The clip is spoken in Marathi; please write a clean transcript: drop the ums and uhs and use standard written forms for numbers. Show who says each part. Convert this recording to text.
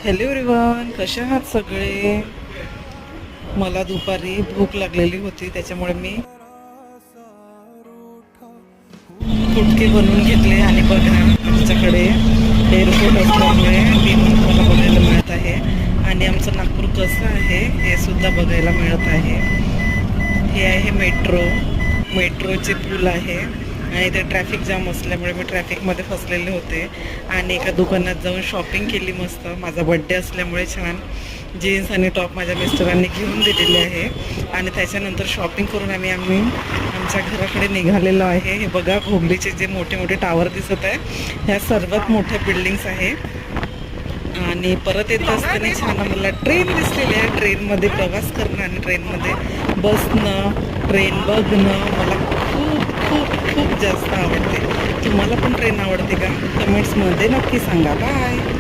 Speaker 1: हॅलो एव्हरीवन, कसे आहात सगळे? मला दुपारी भूक लागलेली होती, त्याच्यामुळे मी फुटके बनवून घेतले. आणि बघा, आमच्याकडे एअरपोर्ट असल्यामुळे विमान मला बघायला मिळत आहे. आणि आमचं नागपूर कसं आहे हे सुद्धा बघायला मिळत आहे. हे आहे मेट्रोचे पूल आहे. आणि ते ट्रॅफिक जाम असल्यामुळे मी ट्रॅफिकमध्ये फसलेले होते. आणि एका दुकानात जाऊन शॉपिंग केली मस्त. माझा बड्डे असल्यामुळे छान जीन्स आणि टॉप माझ्या मिस्टरांनी घेऊन दिलेले आहे. आणि त्याच्यानंतर शॉपिंग करून आम्ही आमच्या घराकडे निघालेलो आहे. हे बघा, हुबलीचे जे मोठे मोठे टावर दिसत आहे, ह्या सर्वात मोठ्या बिल्डिंग्स आहे. आणि परत येत असताना छान आम्हाला ट्रेन दिसलेली आहे. ट्रेनमध्ये प्रवास करणं आणि ट्रेनमध्ये बसणं, ट्रेन बघणं मला खूप खूप खूप जास्त आवडते. तुम्हाला पण ट्रेन आवडते का? कमेंट्समध्ये नक्की सांगा. बाय.